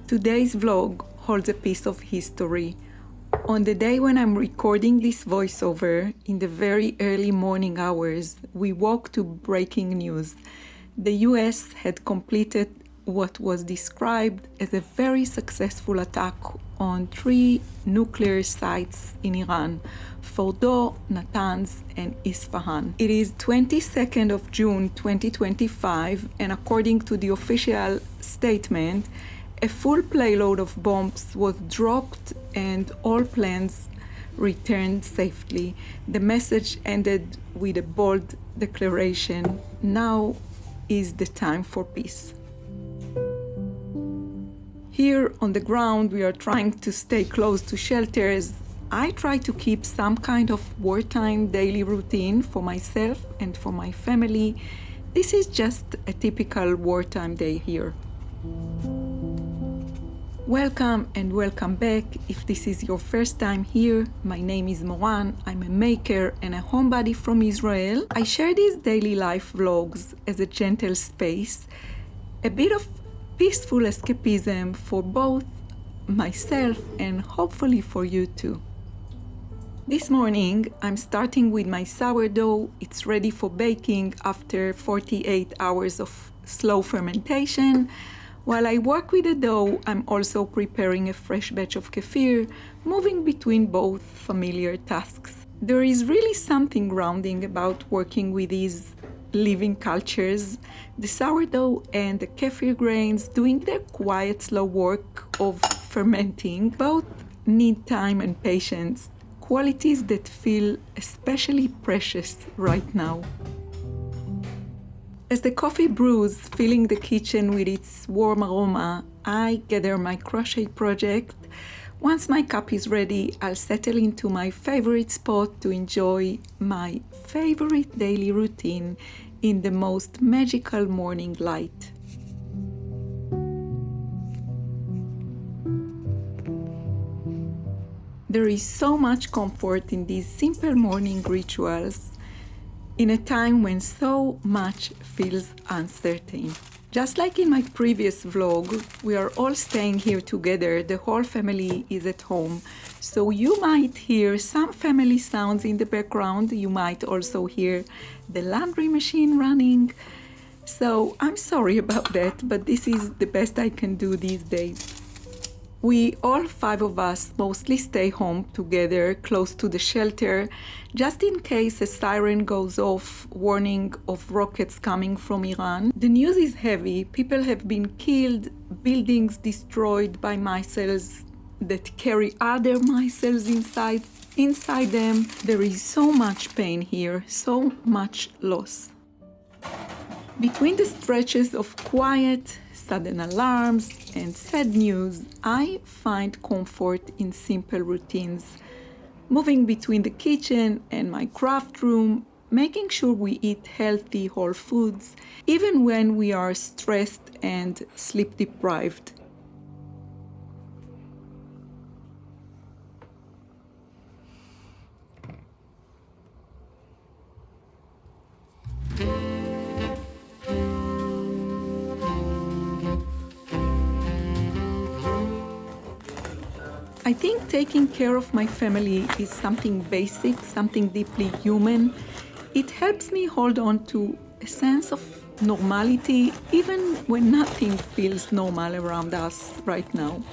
Today's vlog holds a piece of history. On the day when I'm recording this voiceover, in the very early morning hours, we woke to breaking news. The US had completed what was described as a very successful attack on 3 nuclear sites in Iran: Fordow, Natanz, and Isfahan. It is 22nd of June 2025, and according to the official statement, a full payload of bombs was dropped and all planes returned safely. The message ended with a bold declaration: now is the time for peace. Here on the ground, we are trying to stay close to shelters. I try to keep some kind of wartime daily routine for myself and for my family. This is just a typical wartime day here. Welcome and welcome back. If this is your first time here, my name is Moran. I'm a maker and a homebody from Israel. I share these daily life vlogs as a gentle space, a bit of peaceful escapism for both myself and hopefully for you too. This morning, I'm starting with my sourdough. It's ready for baking after 48 hours of slow fermentation. While I work with the dough, I'm also preparing a fresh batch of kefir, moving between both familiar tasks. There is really something grounding about working with these living cultures, the sourdough and the kefir grains doing their quiet, slow work of fermenting. Both need time and patience, qualities that feel especially precious right now. As the coffee brews, filling the kitchen with its warm aroma, I gather my crochet project. Once my cup is ready, I'll settle into my favorite spot to enjoy my favorite daily routine in the most magical morning light. There is so much comfort in these simple morning rituals in a time when so much feels uncertain. Just like in my previous vlog, we are all staying here together. The whole family is at home. So you might hear some family sounds in the background. You might also hear the laundry machine running. So I'm sorry about that, but this is the best I can do these days. We, all 5 of us, mostly stay home together, close to the shelter, just in case a siren goes off, warning of rockets coming from Iran. The news is heavy. People have been killed, buildings destroyed by missiles that carry other missiles inside them. There is so much pain here, so much loss. Between the stretches of quiet, sudden alarms, and sad news, I find comfort in simple routines. Moving between the kitchen and my craft room, making sure we eat healthy, whole foods, even when we are stressed and sleep deprived. I think taking care of my family is something basic, something deeply human. It helps me hold on to a sense of normality, even when nothing feels normal around us right now.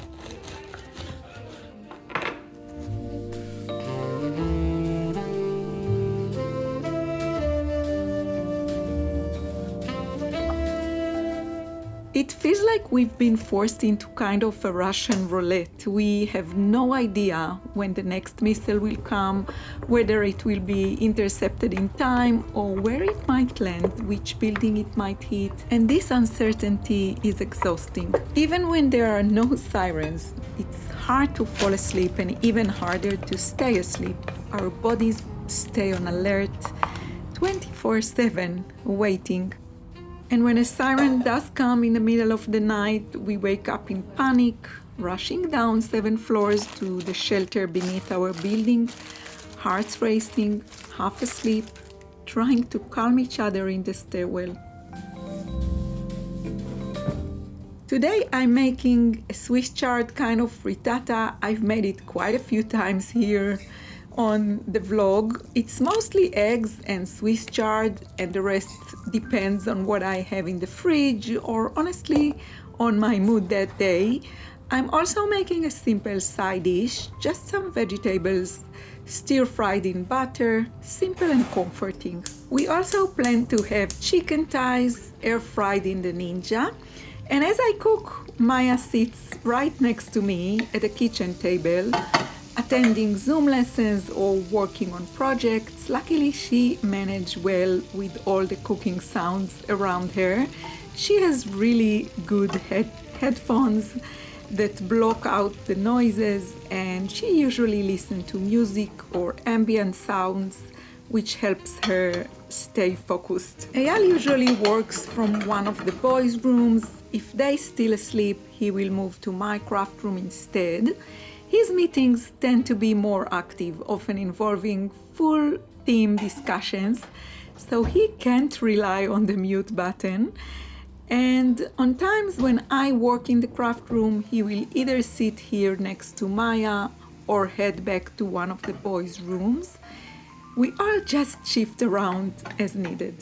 It feels like we've been forced into kind of a Russian roulette. We have no idea when the next missile will come, whether it will be intercepted in time, or where it might land, which building it might hit. And this uncertainty is exhausting. Even when there are no sirens, it's hard to fall asleep and even harder to stay asleep. Our bodies stay on alert 24/7, waiting. And when a siren does come in the middle of the night, we wake up in panic, rushing down 7 floors to the shelter beneath our building, hearts racing, half asleep, trying to calm each other in the stairwell. Today I'm making a Swiss chard kind of frittata. I've made it quite a few times here on the vlog. It's mostly eggs and Swiss chard, and the rest depends on what I have in the fridge or honestly on my mood that day. I'm also making a simple side dish, just some vegetables stir-fried in butter, simple and comforting. We also plan to have chicken thighs air-fried in the Ninja. And as I cook, Maya sits right next to me at the kitchen table, attending Zoom lessons or working on projects. Luckily, she managed well with all the cooking sounds around her. She has really good headphones that block out the noises, and she usually listens to music or ambient sounds, which helps her stay focused. Eyal usually works from one of the boys' rooms. If they still asleep, he will move to my craft room instead. His meetings tend to be more active, often involving full team discussions, so he can't rely on the mute button. And on times when I work in the craft room, he will either sit here next to Maya or head back to one of the boys' rooms. We all just shift around as needed.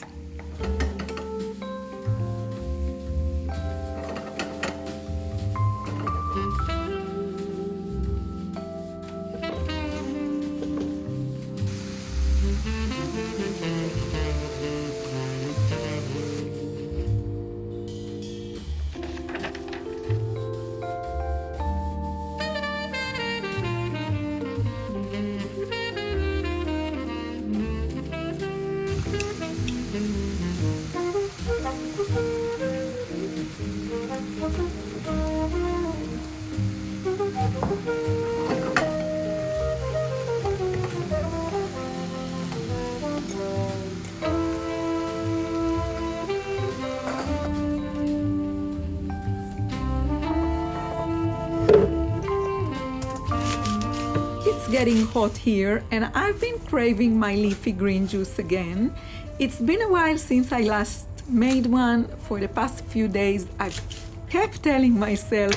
Getting hot here, and I've been craving my leafy green juice again. It's been a while since I last made one. For the past few days I've kept telling myself,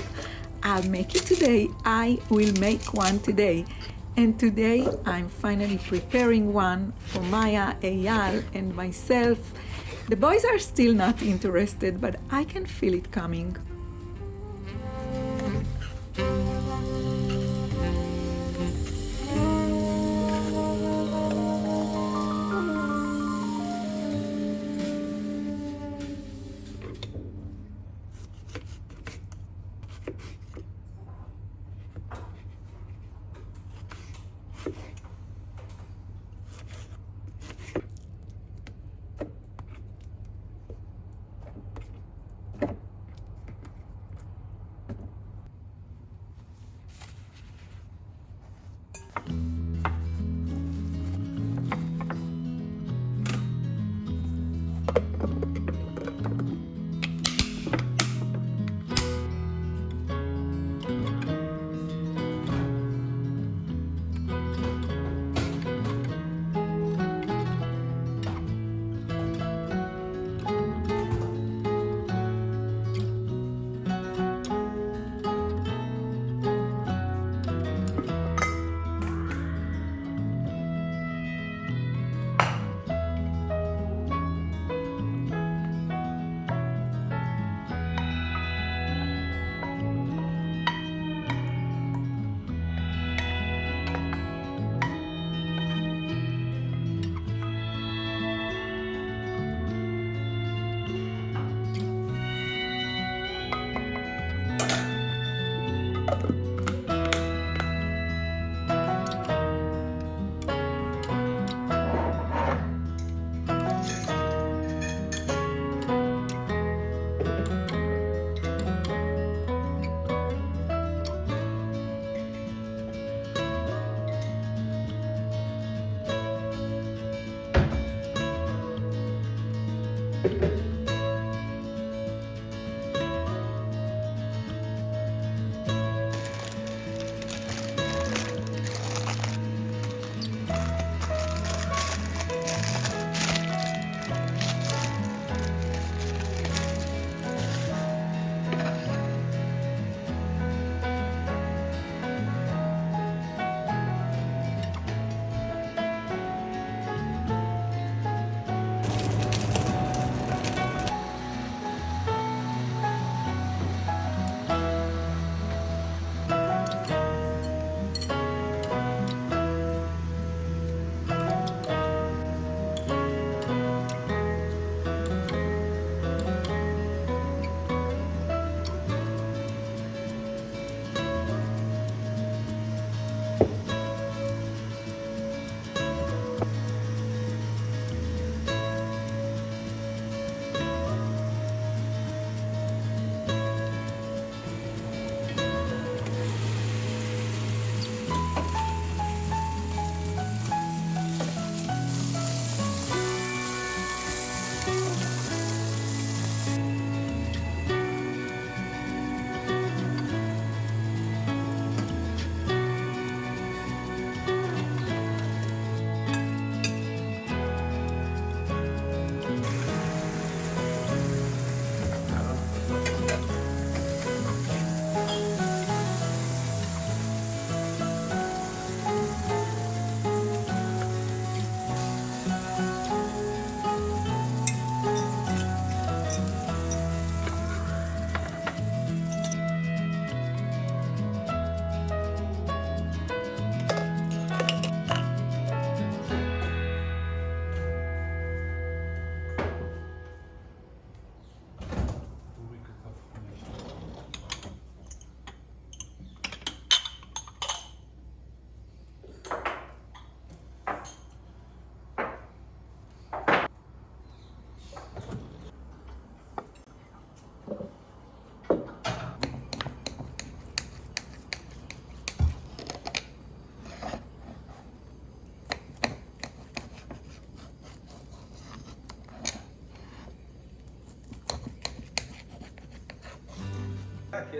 I'll make it today, I will make one today. And today I'm finally preparing one for Maya, Eyal, and myself. The boys are still not interested, but I can feel it coming.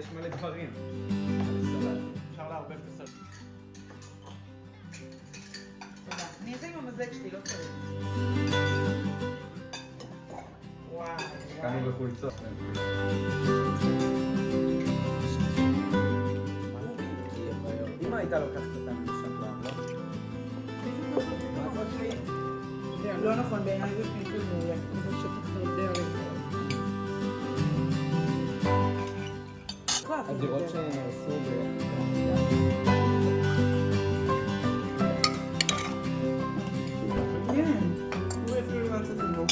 יש מלא דברים. אפשר לערבב את הסלט. תודה. אני אעשה עם המזלג שלי, לא צריך. וואי. קנו בחולצות. אמא הייתה לוקחת אותנו לשם פעם, לא? לא נכון, בעיניי זה פינקל מעולה. אני חושבת שאתה יודע לזה. הדירות שעשו כן, הוא אפילו לא יצא לנו.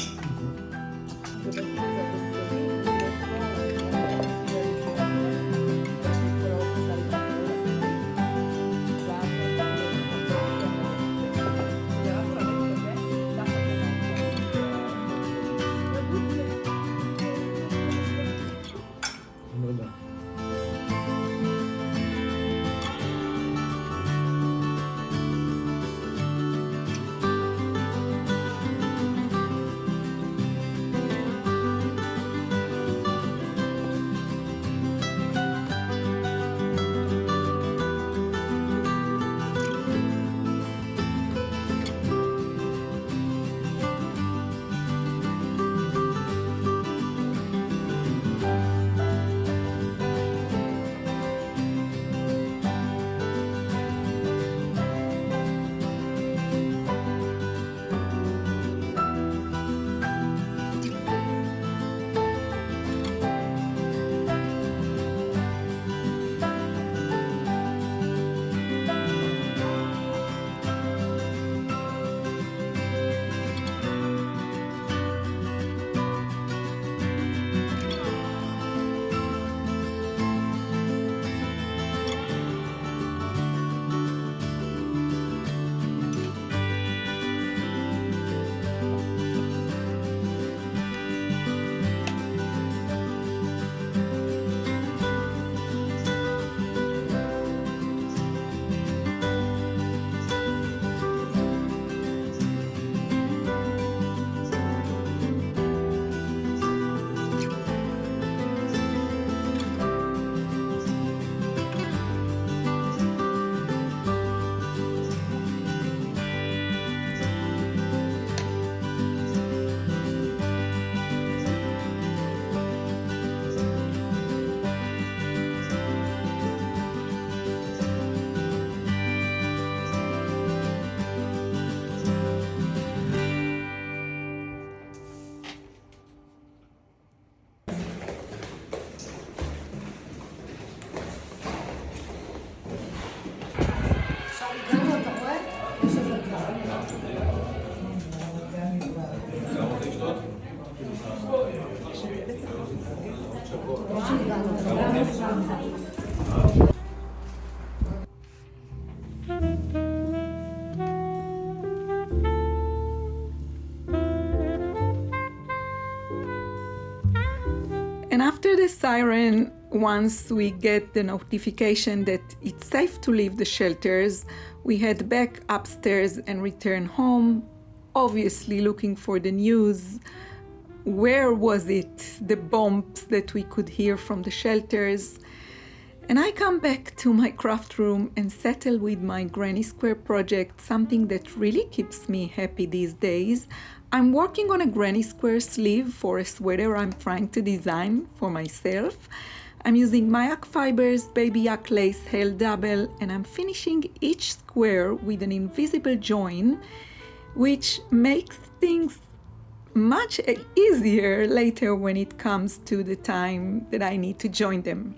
And after the siren, once we get the notification that it's safe to leave the shelters, we head back upstairs and return home, obviously looking for the news. Where was it? The bombs that we could hear from the shelters. And I come back to my craft room and settle with my granny square project, something that really keeps me happy these days. I'm working on a granny square sleeve for a sweater I'm trying to design for myself. I'm using my yak fibers, baby yak lace held double, and I'm finishing each square with an invisible join, which makes things much easier later when it comes to the time that I need to join them.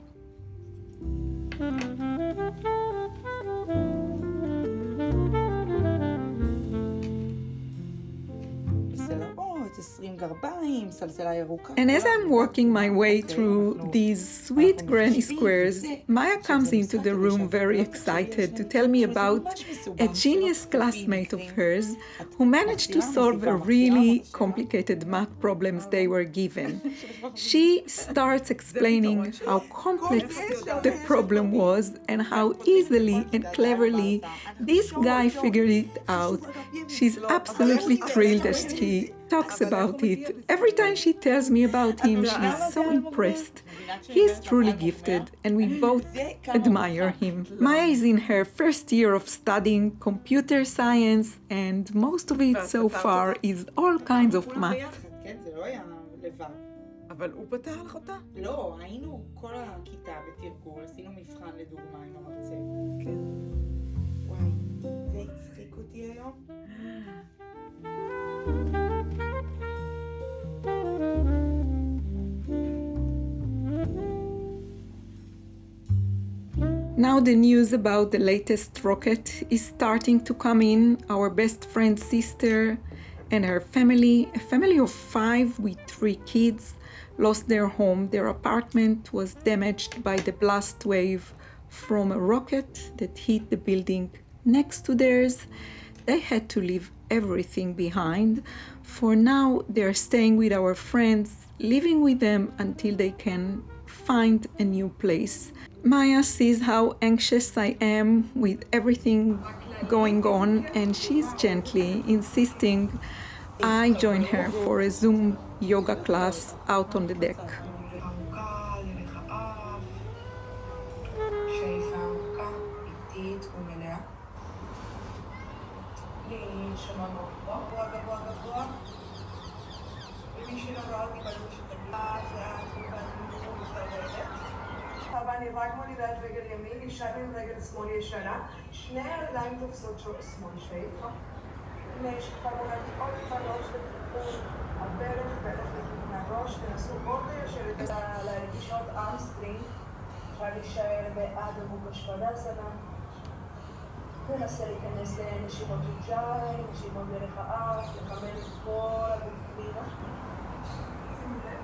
And as I'm working my way through these sweet granny squares, Maya comes into the room very excited to tell me about a genius classmate of hers who managed to solve a really complicated math problems they were given. She starts explaining how complex the problem was and how easily and cleverly this guy figured it out. She's absolutely thrilled as she talks about it. Every time she tells me about him, she's so impressed. He is truly gifted, and we both admire him. Maya is in her first year of studying computer science, and most of it so far is all kinds of math. כן, זה לא היה לבד. אבל הוא פתר לך אותה? לא, היינו כל הכיתה בתרגול, עשינו מבחן לדוגמה עם המרצה. כן. וואי, זה הצחיק אותי היום. Now the news about the latest rocket is starting to come in. Our best friend's sister and her family, a family of 5 with 3 kids, lost their home. Their apartment was damaged by the blast wave from a rocket that hit the building next to theirs. They had to leave everything behind. For now, they're staying with our friends, living with them until they can find a new place. Maya sees how anxious I am with everything going on, and she's gently insisting I join her for a Zoom yoga class out on the deck. אני רק מולידה את רגל ימין, אישה עם רגל שמאל ישנה, שני הידיים תופסות שמאל שאיפה. שכבה מולדתי עוד פלוש לכיוון הברך, ברך לכיוון הראש, תנסו עוד לשבת להרגיש עוד אמסטרינג, אפשר להישאר בעד עמוק השפדסנה, תנסה להיכנס לנשימות ג'יג'אי, נשימות דרך האף, לחמם את כל הגוף פנימה. שימו לב.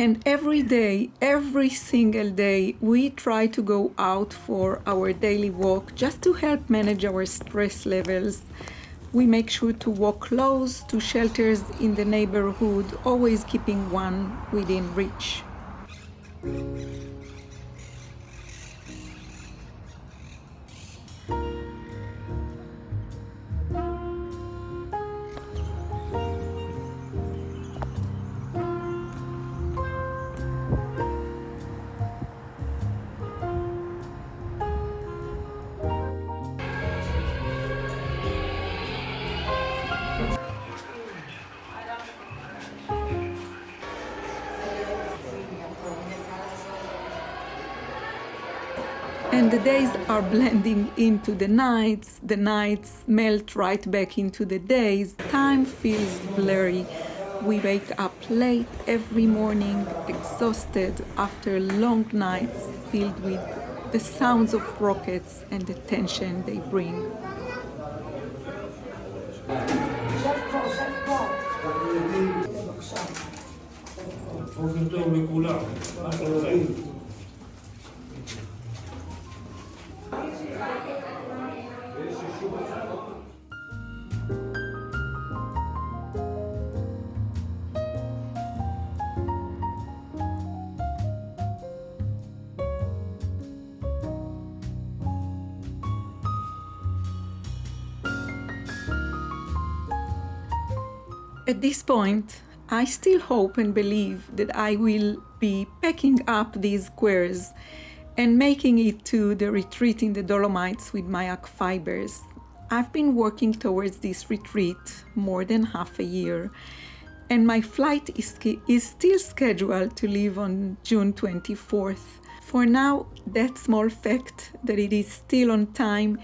And every day, every single day, we try to go out for our daily walk just to help manage our stress levels. We make sure to walk close to shelters in the neighborhood, always keeping one within reach. And the days are blending into the nights melt right back into the days. Time feels blurry. We wake up late every morning, exhausted after long nights filled with the sounds of rockets and the tension they bring. בוקר טוב לכולם. מה שלומכם? At this point, I still hope and believe that I will be packing up these squares and making it to the retreat in the Dolomites with Mayak fibers. I've been working towards this retreat more than half a year, and my flight is still scheduled to leave on June 24th. For now, that small fact that it is still on time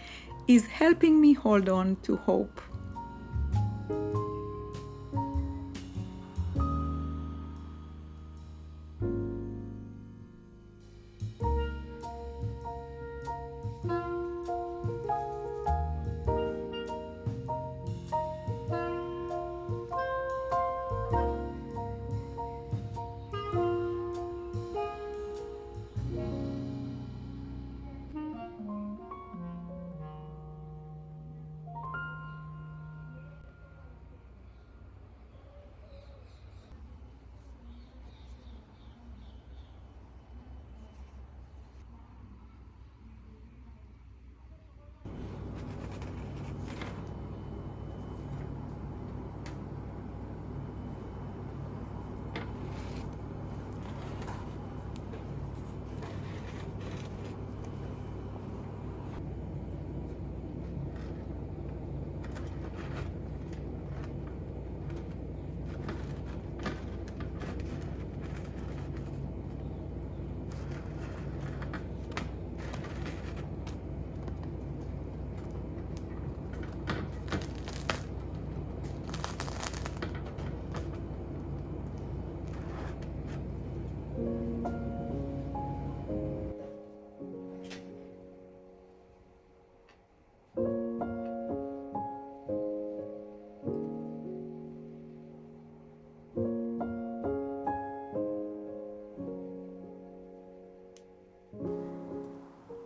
is helping me hold on to hope.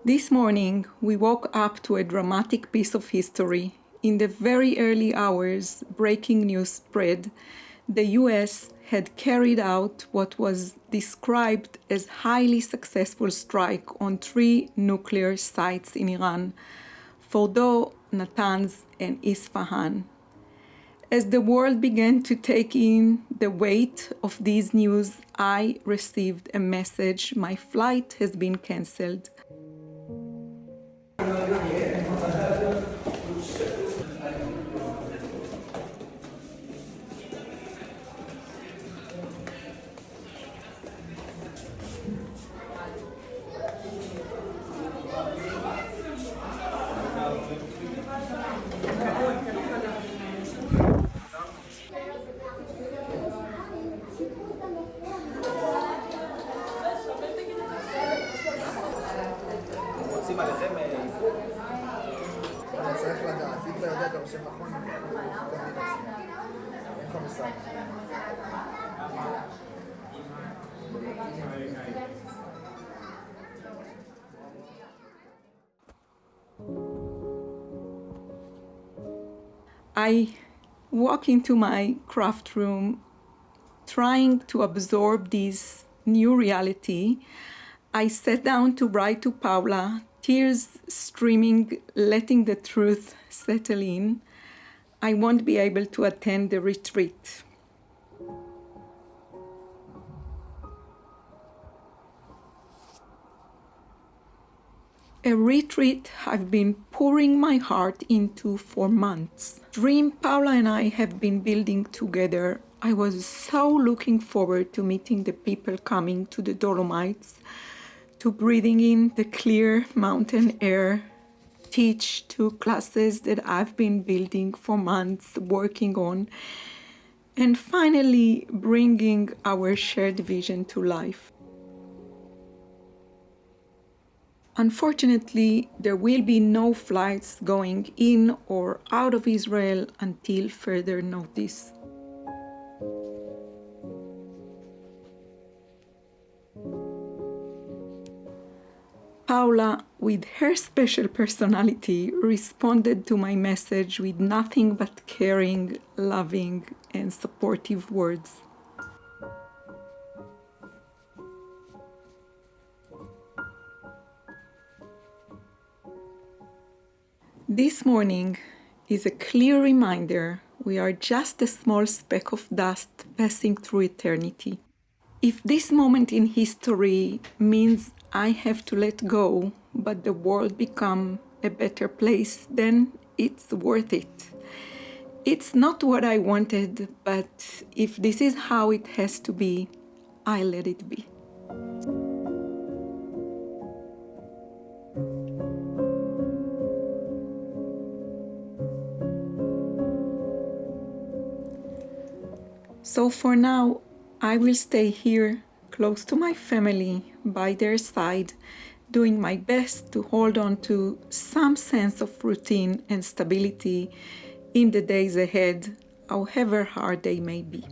This morning, we woke up to a dramatic piece of history. In the very early hours, breaking news spread. The US had carried out what was described as highly successful strike on 3 nuclear sites in Iran, Fordow, Natanz, and Isfahan. As the world began to take in the weight of these news, I received a message: my flight has been cancelled. רוצים עליכם עברית? אתה צריך לדעת, אם אתה יודע את הרושם נכון, אין לך מושג. I walk into my craft room, trying to absorb this new reality. I sat down to write to Paula, tears streaming, letting the truth settle in. I won't be able to attend the retreat. A retreat I've been pouring my heart into for months. Dream Paula and I have been building together. I was so looking forward to meeting the people coming to the Dolomites, to breathing in the clear mountain air, teach 2 classes that I've been building for months, working on, and finally bringing our shared vision to life. Unfortunately, there will be no flights going in or out of Israel until further notice. Paula, with her special personality, responded to my message with nothing but caring, loving, and supportive words. This morning is a clear reminder we are just a small speck of dust passing through eternity. If this moment in history means I have to let go, but the world become a better place, then it's worth it. It's not what I wanted, but if this is how it has to be, I let it be. So for now, I will stay here, close to my family, by their side, doing my best to hold on to some sense of routine and stability in the days ahead, however hard they may be.